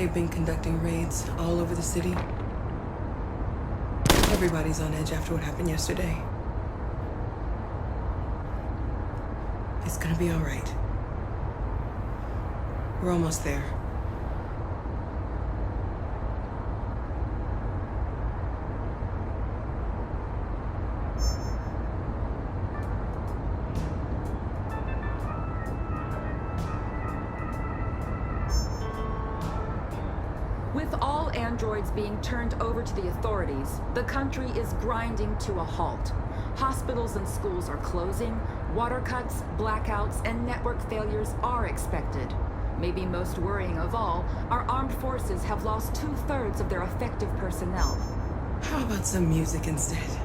They've been conducting raids all over the city. Everybody's on edge after what happened yesterday. It's gonna be all right. We're almost there. With all androids being turned over to the authorities, the country is grinding to a halt. Hospitals and schools are closing, water cuts, blackouts, and network failures are expected. Maybe most worrying of all, our armed forces have lost 2/3 of their effective personnel. How about some music instead?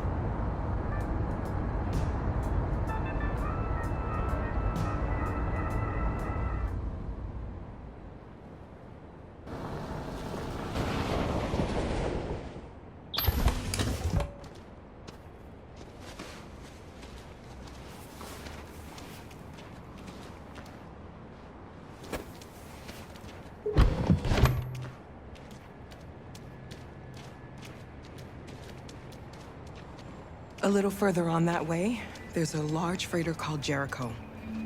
A little further on that way, there's a large freighter called Jericho.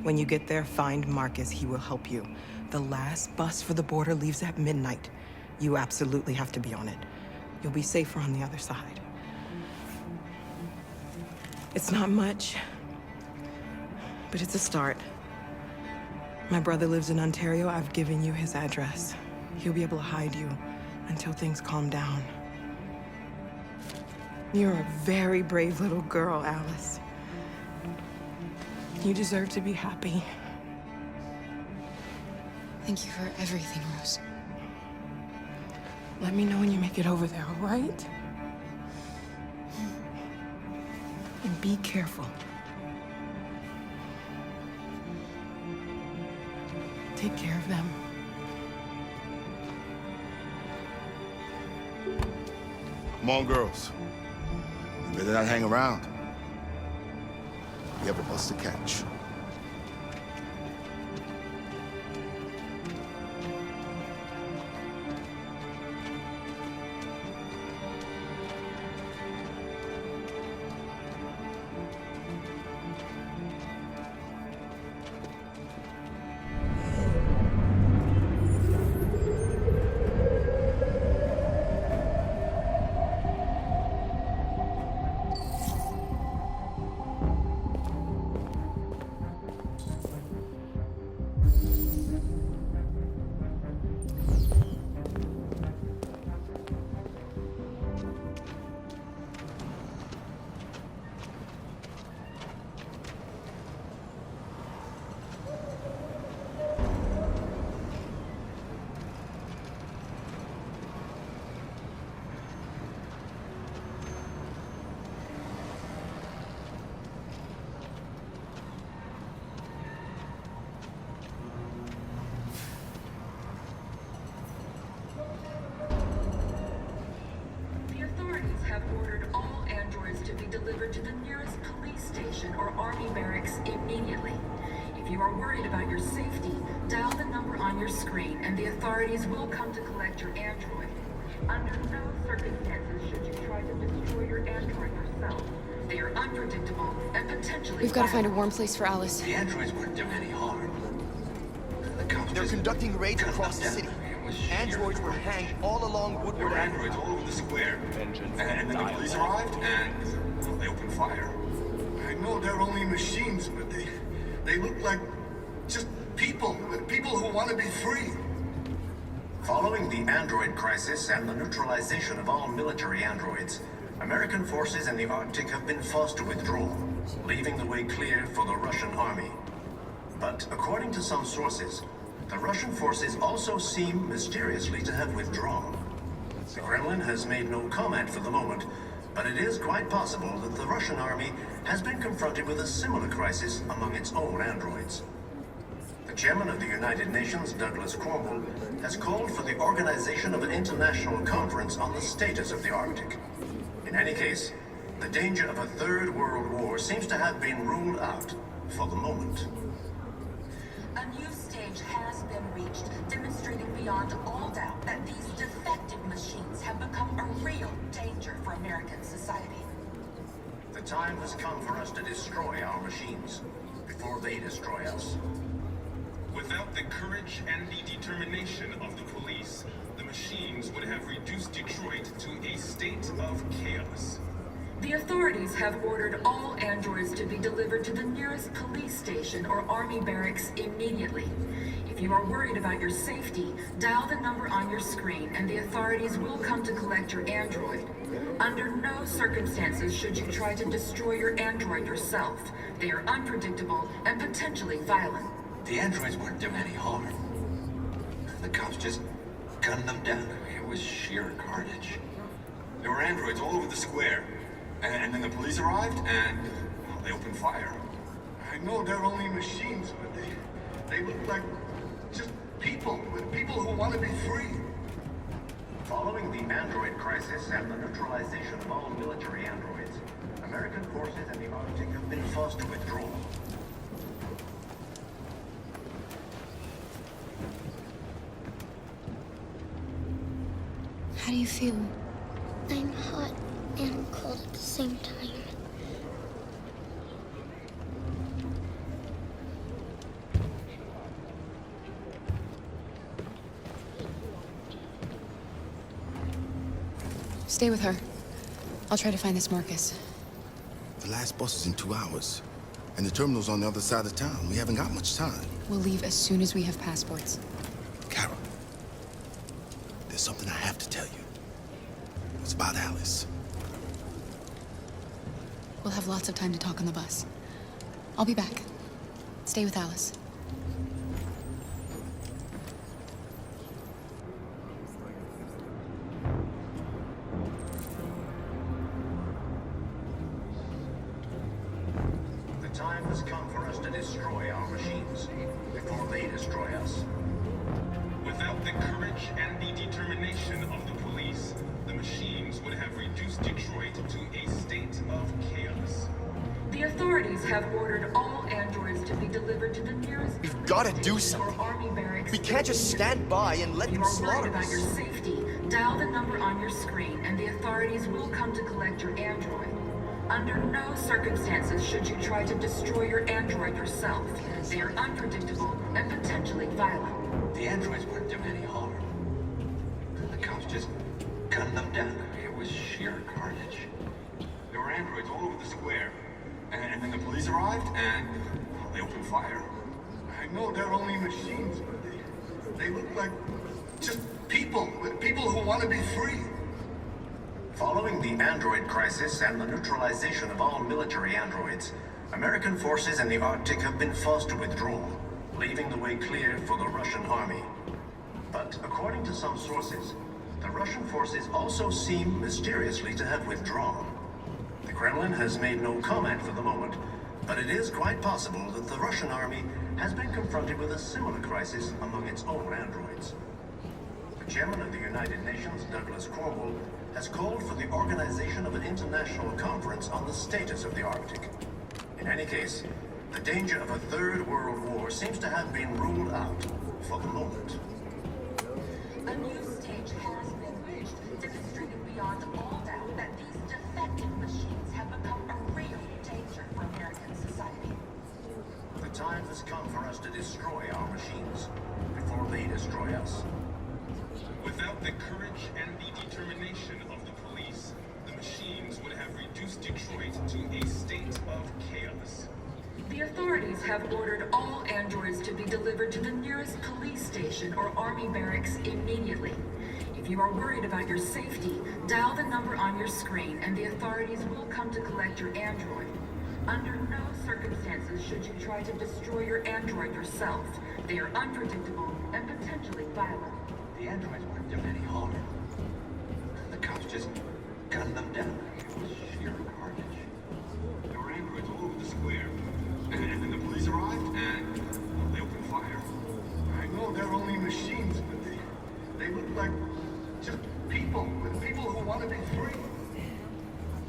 When you get there, find Markus. He will help you. The last bus for the border leaves at midnight. You absolutely have to be on it. You'll be safer on the other side. It's not much, but it's a start. My brother lives in Ontario. I've given you his address. He'll be able to hide you until things calm down. You're a very brave little girl, Alice. You deserve to be happy. Thank you for everything, Rose. Let me know when you make it over there, all right? And be careful. Take care of them. Come on, girls. You better not hang around. You have a bus to catch. Delivered to the nearest police station or army barracks immediately. If you are worried about your safety, dial the number on your screen and the authorities will come to collect your android. Under no circumstances should you try to destroy your android yourself. They are unpredictable and potentially We've got to find a warm place for Alice. The androids weren't doing any harm. They're conducting raids across the city. Androids were hanged all along There Woodward were Avenue. androids all over the square. And then the police arrived and well, they opened fire. I know they're only machines, but they look like just people who want to be free. Following the android crisis and the neutralization of all military androids, American forces in the Arctic have been forced to withdraw, leaving the way clear for the Russian army. But according to some sources, the Russian forces also seem mysteriously to have withdrawn. The Kremlin has made no comment for the moment, but it is quite possible that the Russian army has been confronted with a similar crisis among its own androids. The chairman of the United Nations, Douglas Cornwall, has called for the organization of an international conference on the status of the Arctic. In any case, the danger of a third world war seems to have been ruled out for the moment. A new stage has been reached, demonstrating beyond all doubt that these defective machines have become a real danger for American society. The time has come for us to destroy our machines before they destroy us. Without the courage and the determination of the police, the machines would have reduced Detroit to a state of chaos. The authorities have ordered all androids to be delivered to the nearest police station or army barracks immediately. If you are worried about your safety, dial the number on your screen and the authorities will come to collect your android. Under no circumstances should you try to destroy your android yourself. They are unpredictable and potentially violent. The androids weren't doing any harm. The cops just gunned them down. It was sheer carnage. There were androids all over the square. And then the police arrived, and they opened fire. I know they're only machines, but they look like just people who want to be free. Following the android crisis and the neutralization of all military androids, American forces in the Arctic have been forced to withdraw. How do you feel? I'm hot and cold at the same time. Stay with her. I'll try to find this Markus. The last bus is in 2 hours. And the terminal's on the other side of town. We haven't got much time. We'll leave as soon as we have passports. Carol, there's something I have to tell you. It's about Alice. We'll have lots of time to talk on the bus. I'll be back. Stay with Alice. The time has come for us to destroy our machines before they destroy us. Without the courage and the determination of the police, the machines would have reduced Detroit to a state of chaos. The authorities have ordered all androids to be delivered to the nearest We've got to do station or something. army barracks. We can't just stand by and let If you them are worried slaughter about us. your safety, dial the number on your screen and the authorities will come to collect your android. Under no circumstances should you try to destroy your android yourself. They are unpredictable and potentially violent. The androids weren't doing any harm. The cops just gunned them down. It was sheer carnage. There were androids all over the square. And then the police arrived, and they opened fire. I know they're only machines, but they look like just people who want to be free. Following the android crisis and the neutralization of all military androids, American forces in the Arctic have been forced to withdraw, leaving the way clear for the Russian army. But according to some sources, the Russian forces also seem mysteriously to have withdrawn. The Kremlin has made no comment for the moment, but it is quite possible that the Russian army has been confronted with a similar crisis among its own androids. The chairman of the United Nations, Douglas Cornwall, has called for the organization of an international conference on the status of the Arctic. In any case, the danger of a third world war seems to have been ruled out for the moment. A new stage has been reached, demonstrating beyond all doubt that these defective machines have become a real danger for American society. The time has come for us to destroy our machines before they destroy us. Without the courage and the determination of the police, the machines would have reduced Detroit to a state of chaos. The authorities have ordered all androids to be delivered to the nearest police station or army barracks immediately. If you are worried about your safety, dial the number on your screen and the authorities will come to collect your android. Under no circumstances should you try to destroy your android yourself. They are unpredictable and potentially violent. The androids weren't doing any harm. The cops just gunned them down. It was sheer carnage. There were androids all over the square. And then the police arrived, and they opened fire. I know they're only machines, but they look like just people who want to be free.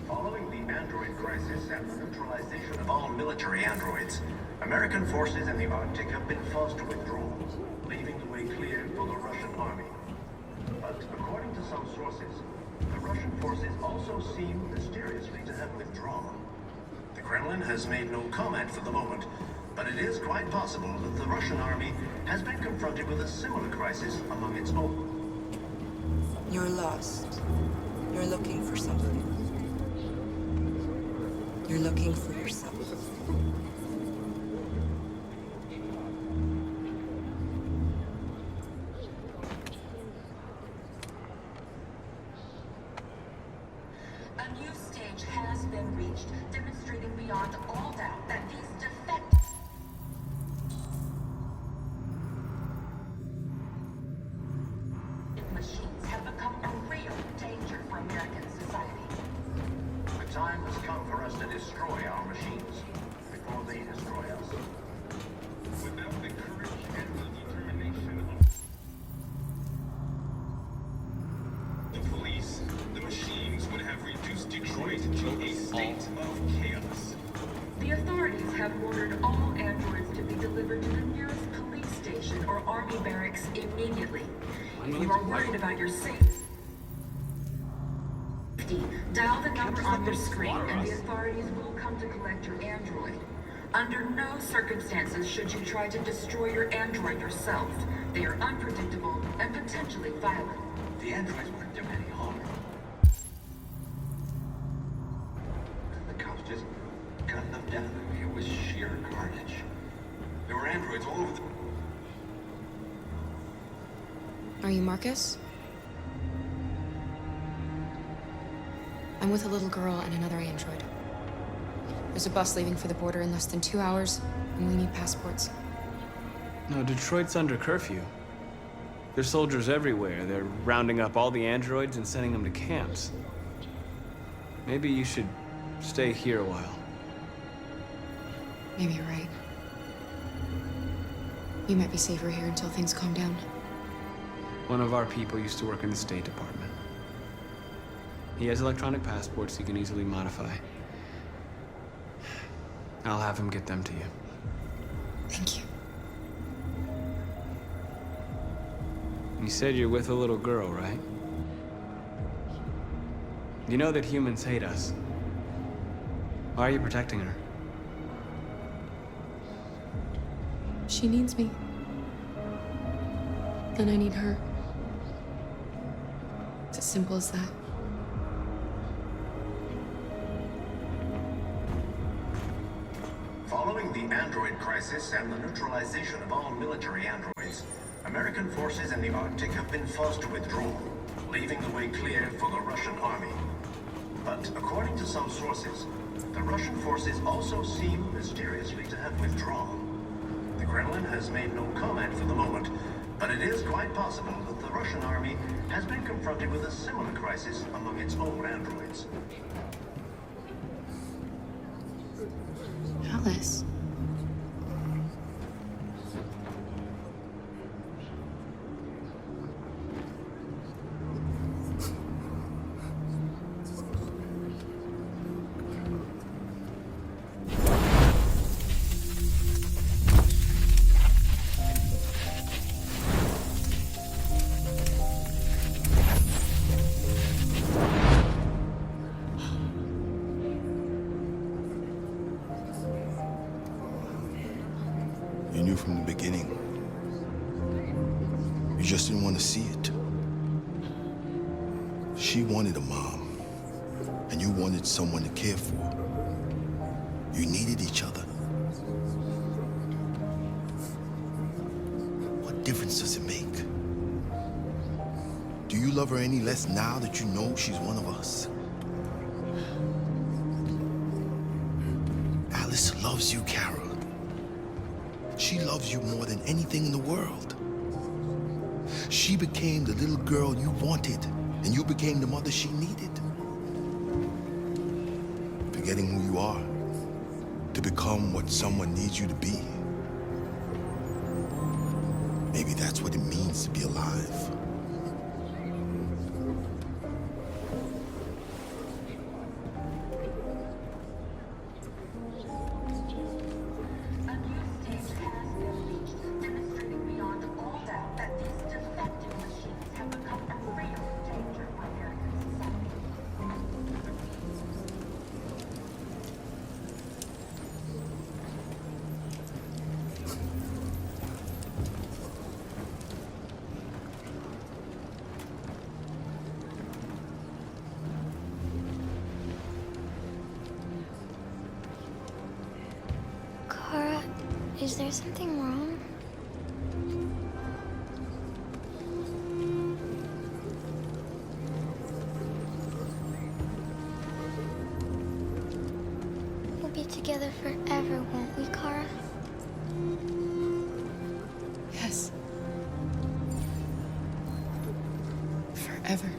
Following the android crisis and the neutralization of all military androids, American forces in the Arctic have been forced to withdraw, leaving the way clear for the Russian army. But according to some sources, the Russian forces also seem mysteriously to have withdrawn. The Kremlin has made no comment for the moment, but it is quite possible that the Russian army has been confronted with a similar crisis among its own. You're lost. You're looking for something. You're looking for yourself. A new stage has been reached, demonstrating beyond all doubt that these defective machines have become a real danger for American society. The time has come for us to destroy our machines before they destroy us. Without the courage and the determination of the police, the machines would have reduced Detroit to a state of chaos. The authorities have ordered all androids to be delivered to the nearest police station or army barracks immediately. If you are worried about your safety, dial the number on your screen and the authorities will come to collect your android. Under no circumstances should you try to destroy your android yourself. They are unpredictable and potentially violent. The androids weren't doing any harm. The cops just cut them down. It was sheer carnage. There were androids all over the... Are you Markus? I'm with a little girl and another android. There's a bus leaving for the border in less than 2 hours, and we need passports. No, Detroit's under curfew. There's soldiers everywhere. They're rounding up all the androids and sending them to camps. Maybe you should stay here a while. Maybe you're right. You might be safer here until things calm down. One of our people used to work in the State Department. He has electronic passports he can easily modify. I'll have him get them to you. Thank you. You said you're with a little girl, right? You know that humans hate us. Why are you protecting her? She needs me. And I need her. It's as simple as that. Following the android crisis and the neutralization of all military androids, American forces in the Arctic have been forced to withdraw, leaving the way clear for the Russian army. But according to some sources, the Russian forces also seem mysteriously to have withdrawn. The Kremlin has made no comment for the moment, but it is quite possible that the Russian army has been confronted with a similar crisis among its own androids. Alice. You knew from the beginning. You just didn't want to see it. She wanted a mom, and you wanted someone to care for. You needed each other. What difference does it make? Do you love her any less now that you know she's one of us? Alice loves you, Carol. She loves you more than anything in the world. She became the little girl you wanted, and you became the mother she needed. Forgetting who you are to become what someone needs you to be. Maybe that's what it means to be alive. A new stage has been reached, demonstrating beyond all doubt that Is there something wrong? We'll be together forever, won't we, Kara? Yes. Forever.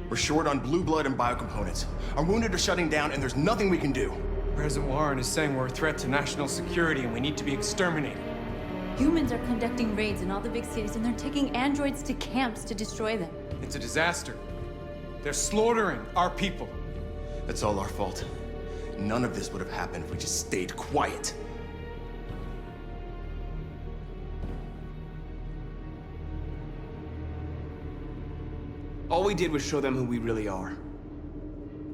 We're short on blue blood and biocomponents. Our wounded are shutting down, and there's nothing we can do. President Warren is saying we're a threat to national security and we need to be exterminated. Humans are conducting raids in all the big cities, and they're taking androids to camps to destroy them. It's a disaster. They're slaughtering our people. That's all our fault. None of this would have happened if we just stayed quiet. All we did was show them who we really are.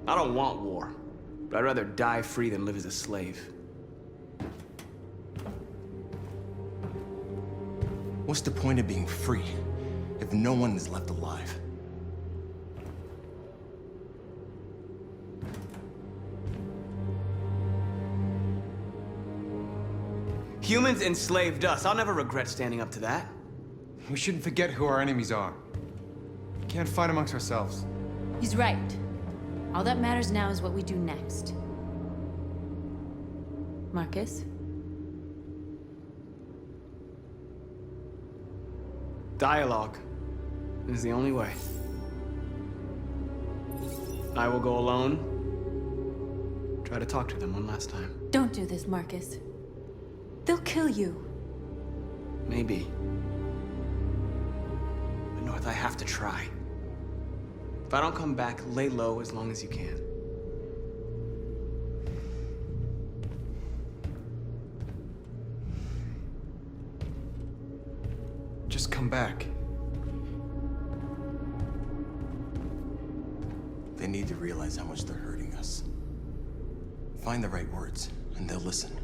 I don't want war, but I'd rather die free than live as a slave. What's the point of being free if no one is left alive? Humans enslaved us. I'll never regret standing up to that. We shouldn't forget who our enemies are. We can't fight amongst ourselves. He's right. All that matters now is what we do next. Marcus? Dialogue is the only way. I will go alone. Try to talk to them one last time. Don't do this, Marcus. They'll kill you. Maybe. But North, I have to try. If I don't come back, lay low as long as you can. Just come back. They need to realize how much they're hurting us. Find the right words, and they'll listen.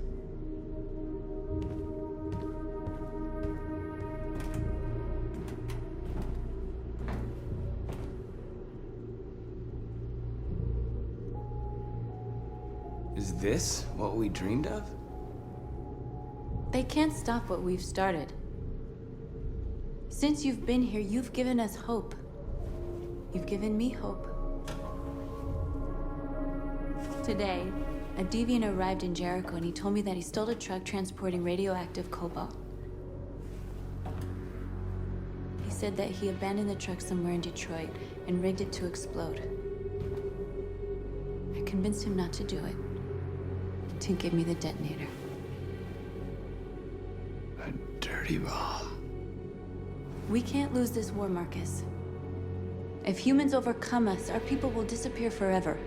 Is this what we dreamed of? They can't stop what we've started. Since you've been here, you've given us hope. You've given me hope. Today, a deviant arrived in Jericho and he told me that he stole a truck transporting radioactive cobalt. He said that he abandoned the truck somewhere in Detroit and rigged it to explode. I convinced him not to do it, to give me the detonator. A dirty bomb. We can't lose this war, Marcus. If humans overcome us, our people will disappear forever.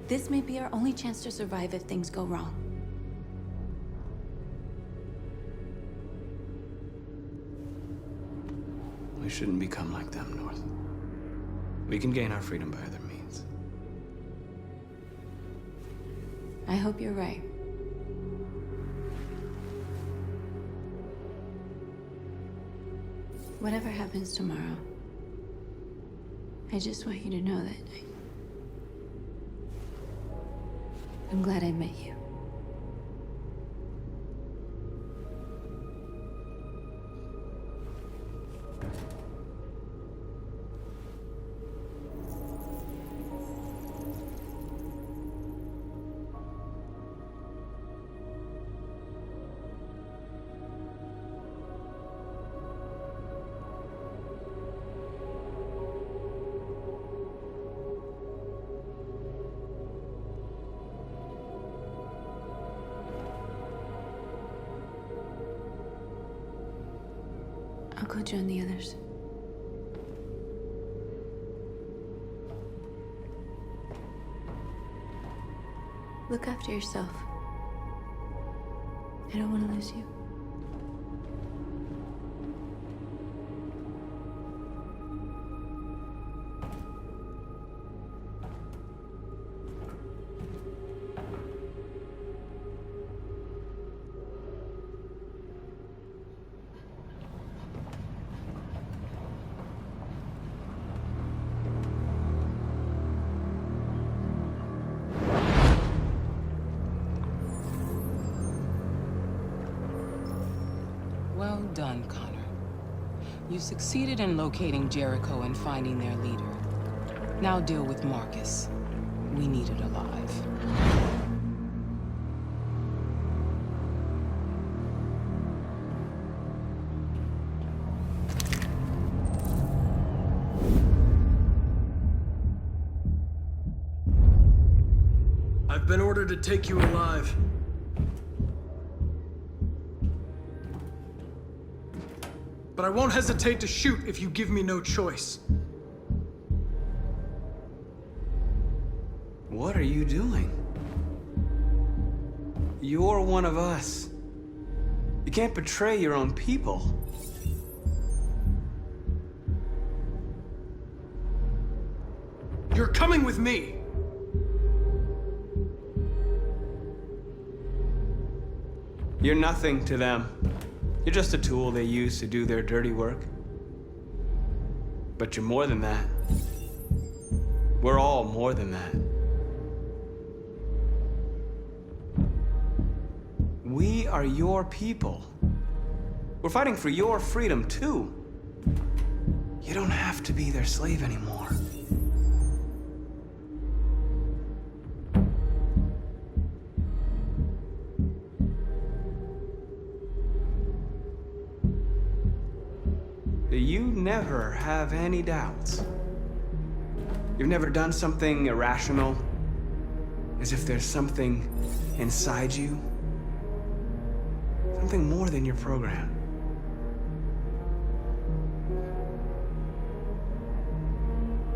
This may be our only chance to survive if things go wrong. We shouldn't become like them, North. We can gain our freedom by other means. I hope you're right. Whatever happens tomorrow, I just want you to know that I'm glad I met you. I'll go join the others. Look after yourself. I don't want to lose you. Well done, Connor. You succeeded in locating Jericho and finding their leader. Now deal with Markus. We need it alive. I've been ordered to take you alive. But I won't hesitate to shoot if you give me no choice. What are you doing? You're one of us. You can't betray your own people. You're coming with me! You're nothing to them. You're just a tool they use to do their dirty work. But you're more than that. We're all more than that. We are your people. We're fighting for your freedom, too. You don't have to be their slave anymore. You never have any doubts. You've never done something irrational, as if there's something inside you, something more than your program.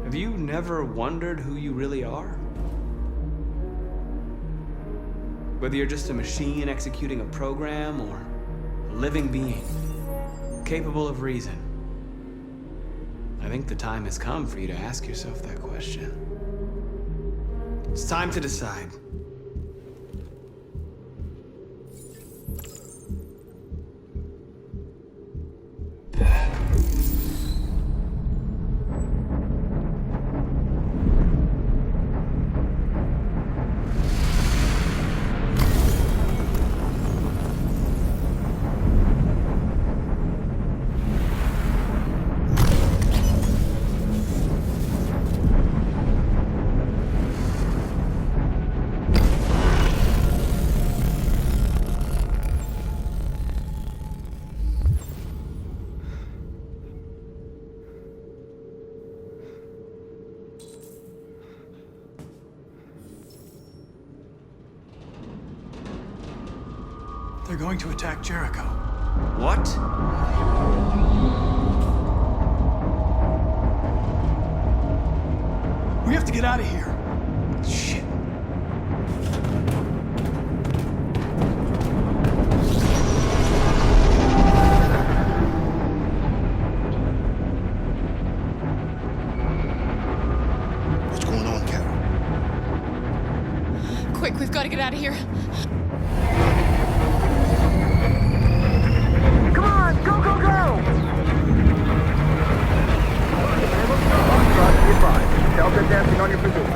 Have you never wondered who you really are? Whether you're just a machine executing a program or a living being, capable of reason. I think the time has come for you to ask yourself that question. It's time to decide. They're going to attack Jericho. What? We have to get out of here. Shit. What's going on, Carol? Quick, we've got to get out of here. Come on, go, go, go! Delta dancing on your position.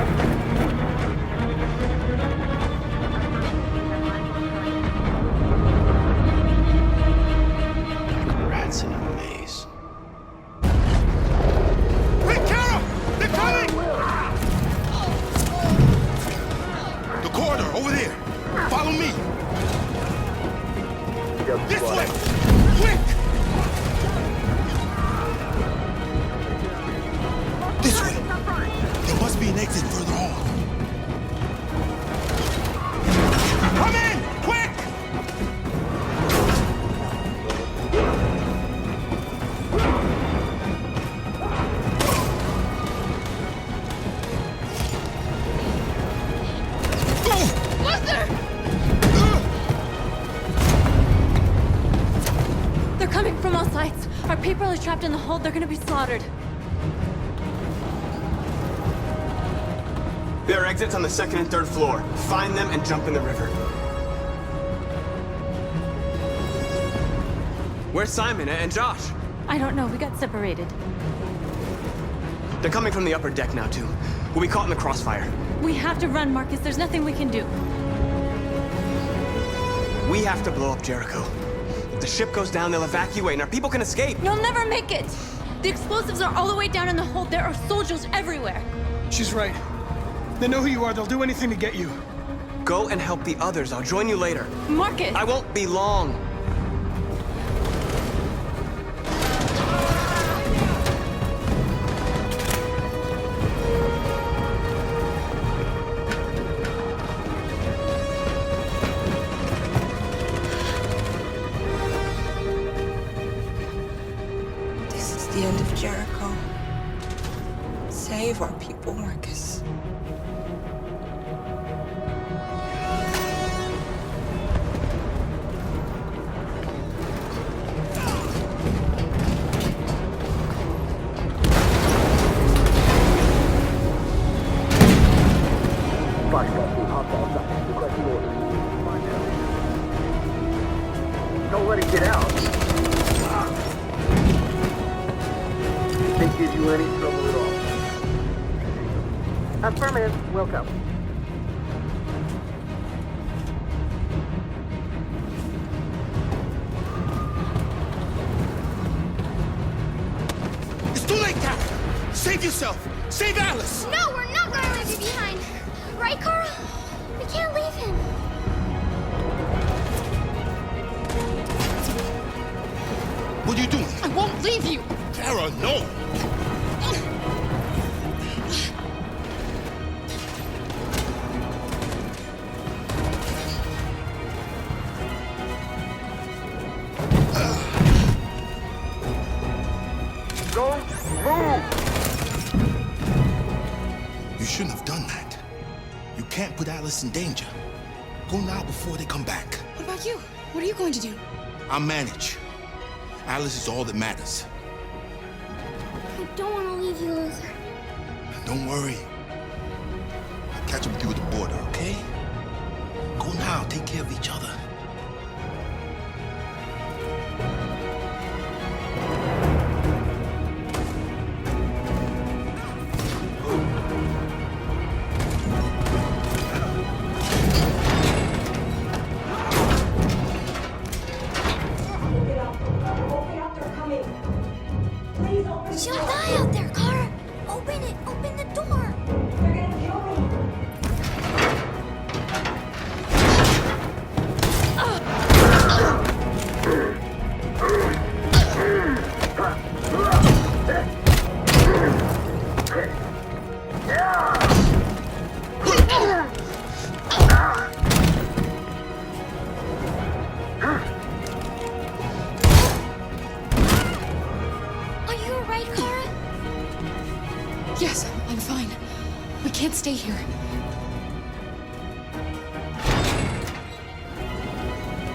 Rats in a maze. Hey, Carol! They're coming! The corridor, over there. Follow me. April is trapped in the hold. They're gonna be slaughtered. There are exits on the 2nd and 3rd floor. Find them and jump in the river. Where's Simon and Josh? I don't know. We got separated. They're coming from the upper deck now, too. We'll be caught in the crossfire. We have to run, Marcus. There's nothing we can do. We have to blow up Jericho. If the ship goes down, they'll evacuate and our people can escape. You'll never make it! The explosives are all the way down in the hold. There are soldiers everywhere. She's right. They know who you are. They'll do anything to get you. Go and help the others. I'll join you later. Marcus! I won't be long. This is the end of Jericho. Save our people, Marcus. Don't let it get out. Didn't give you any trouble at all. Affirmative. Welcome. It's too late, Carol. Save yourself. Save Alice. No, we're not gonna leave you behind. Right, Carl? We can't leave him. What are you doing? I won't leave you! Kara, no. Don't move! You shouldn't have done that. You can't put Alice in danger. Go now before they come back. What about you? What are you going to do? I'll manage. Alice is all that matters. I don't want to leave you, Luther. Don't worry. I'll catch up with you at the border, okay? Go now. Take care of each other. She'll die out there, Cara. Open it. Open the door. They're gonna kill me. Are you alright, Cara? Yes, I'm fine. We can't stay here.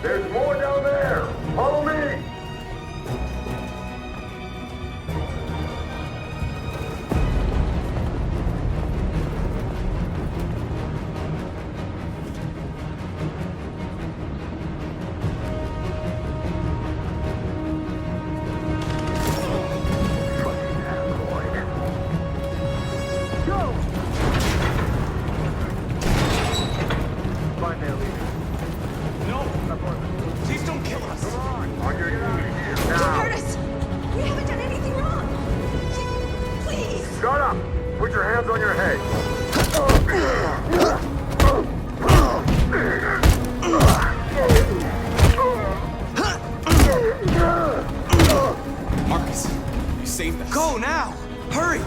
There's more down there! Follow me! Find their leader. No! Please don't kill us! Come on! On your knees! Don't Now! hurt us! We haven't done anything wrong! Please! Shut up! Put your hands on your head! Marcus, you saved us. Go now! Hurry!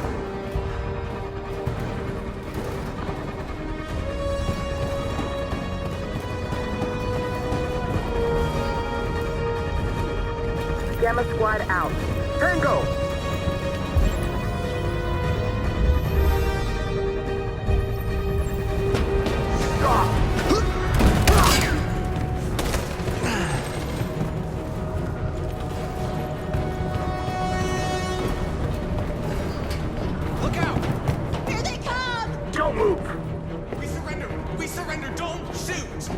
Gamma Squad out. Tango! move! We surrender! We surrender! Don't shoot!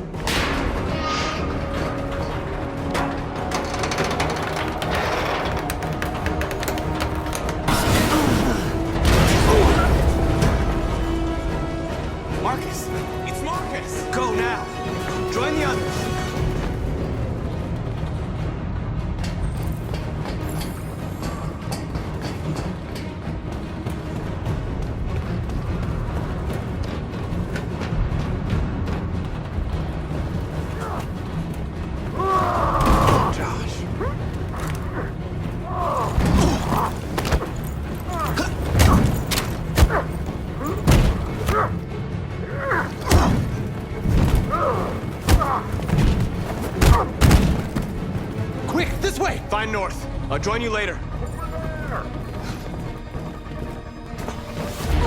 Marcus! It's Marcus! Go now! Join the others! Quick, this way! Find North. I'll join you later.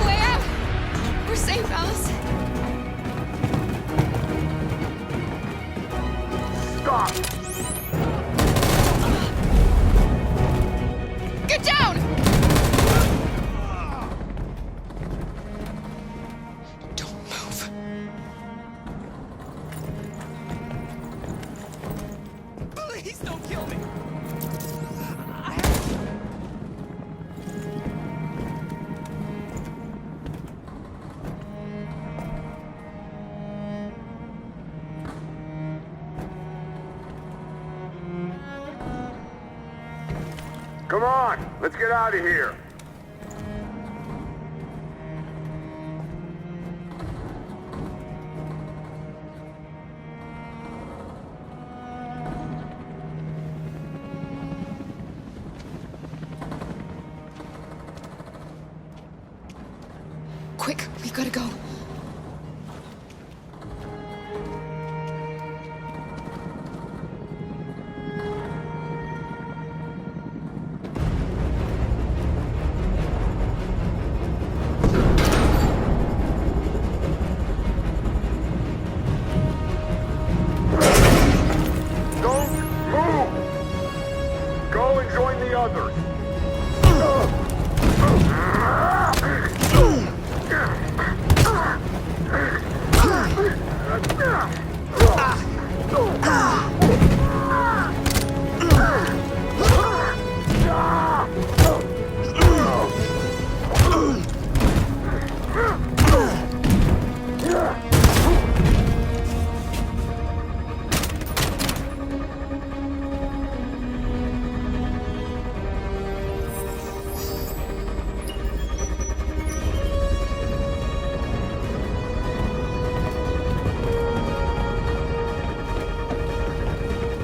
Way out! We're safe, Alice. Stop! Get down! Don't move. Please don't kill me! Come on, let's get out of here. Quick, we gotta go. Don't move! Go and join the others.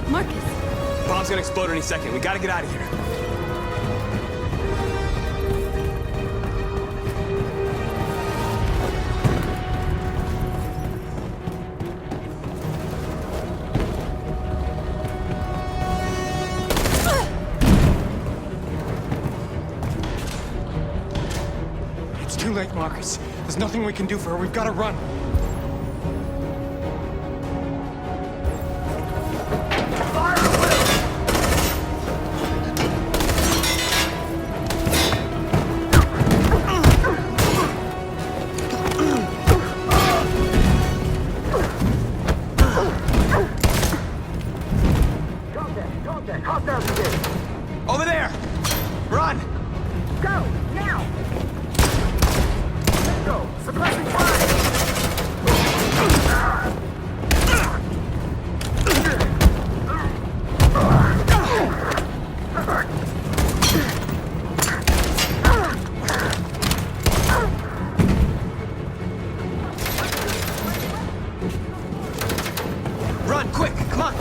Marcus! Bomb's gonna explode any second. We gotta get out of here. It's too late, Marcus. There's nothing we can do for her. We've got to run. Over there! Run! Go, now! Let's go! Suppressing fire! Run, quick! Come on!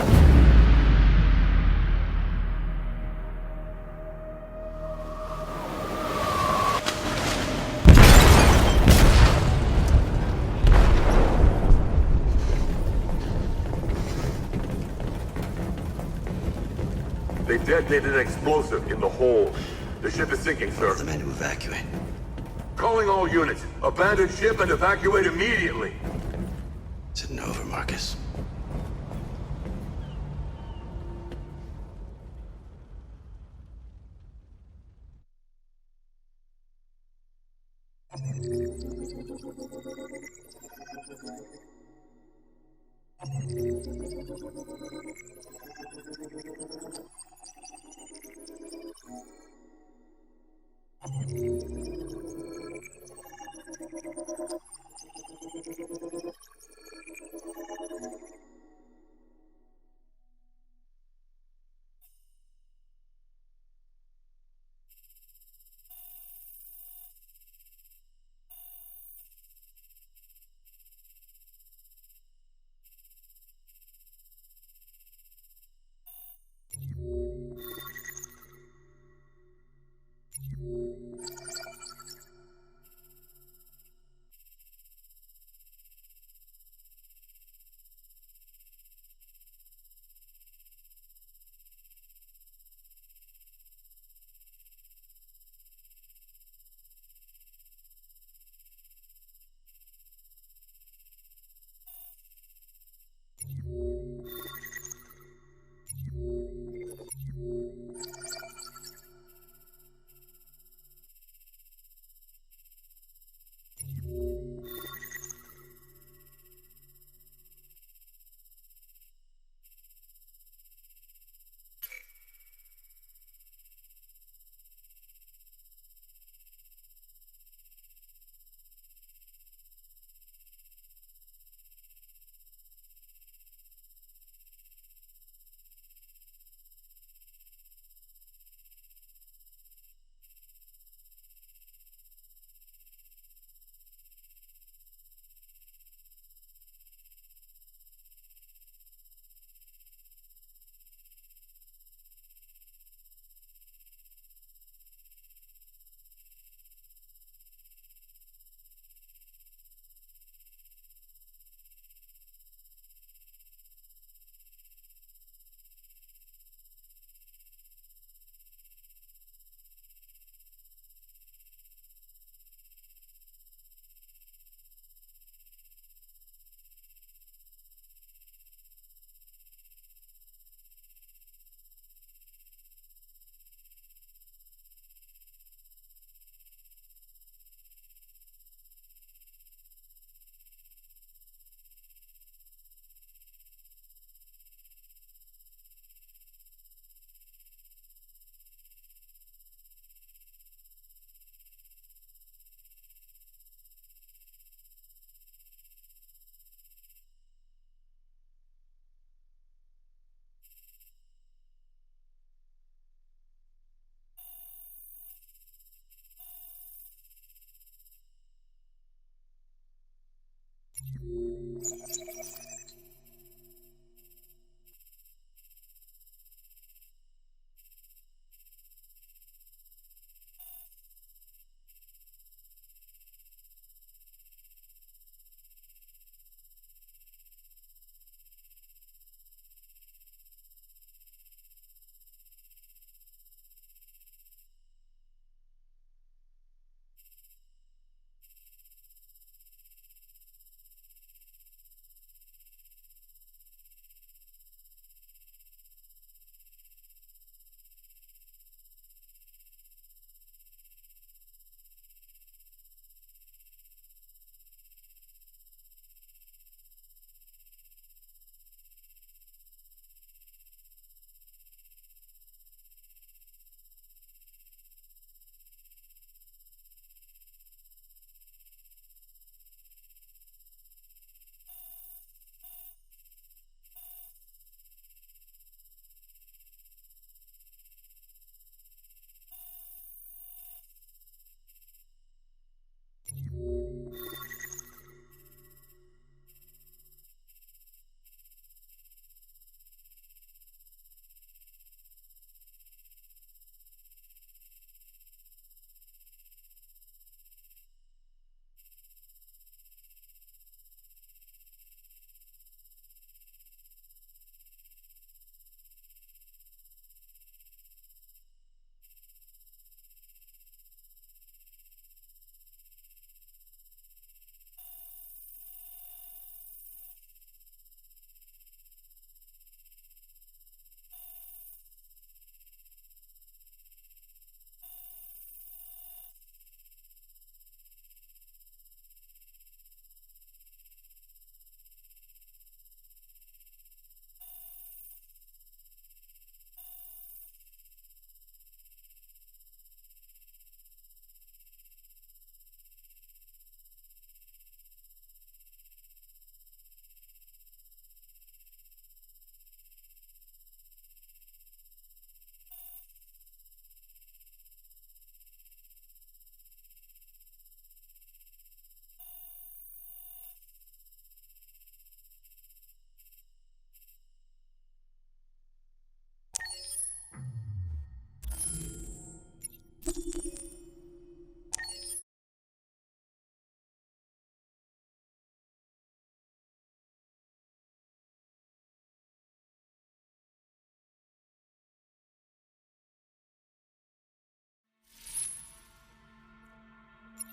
They detonated an explosive in the hold. The ship is sinking, sir. The men to evacuate. Calling all units. Abandon ship and evacuate immediately. Is it over, Marcus?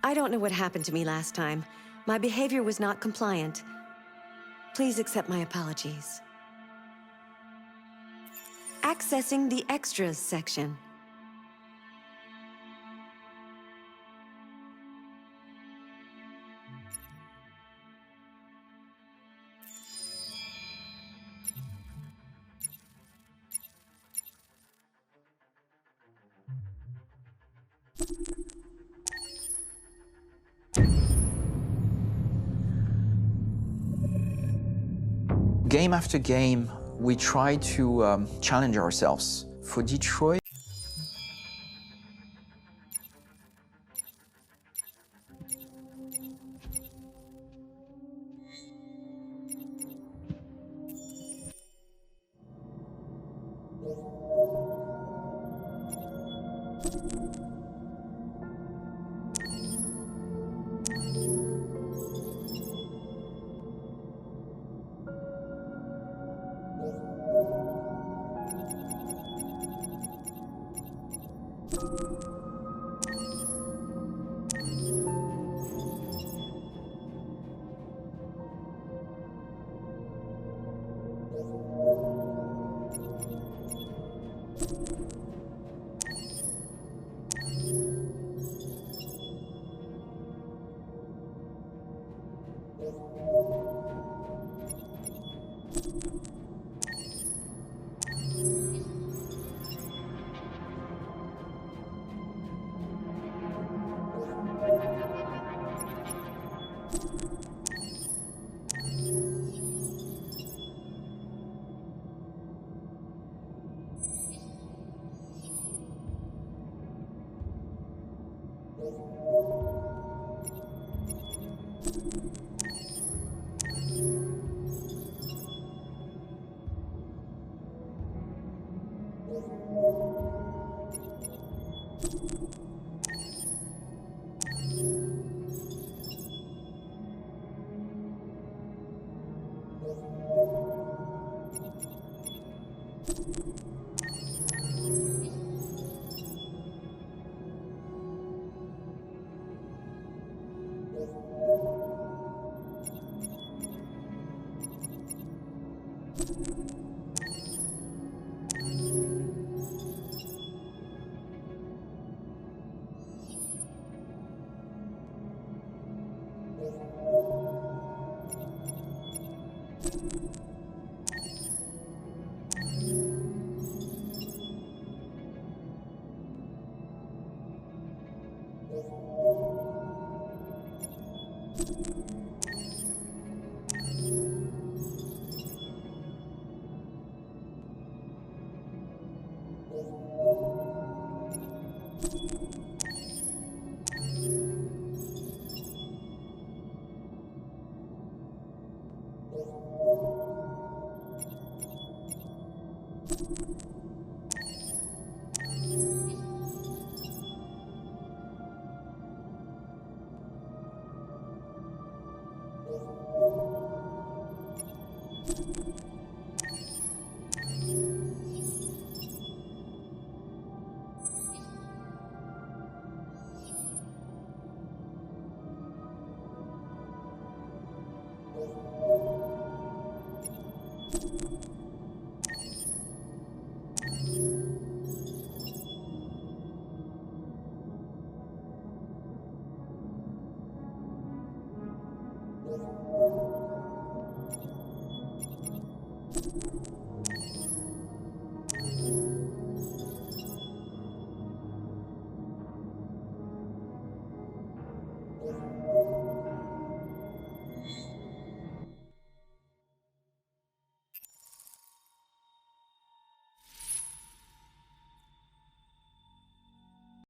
I don't know what happened to me last time. My behavior was not compliant. Please accept my apologies. Accessing the extras section. Game after game, we try to challenge ourselves. For Detroit,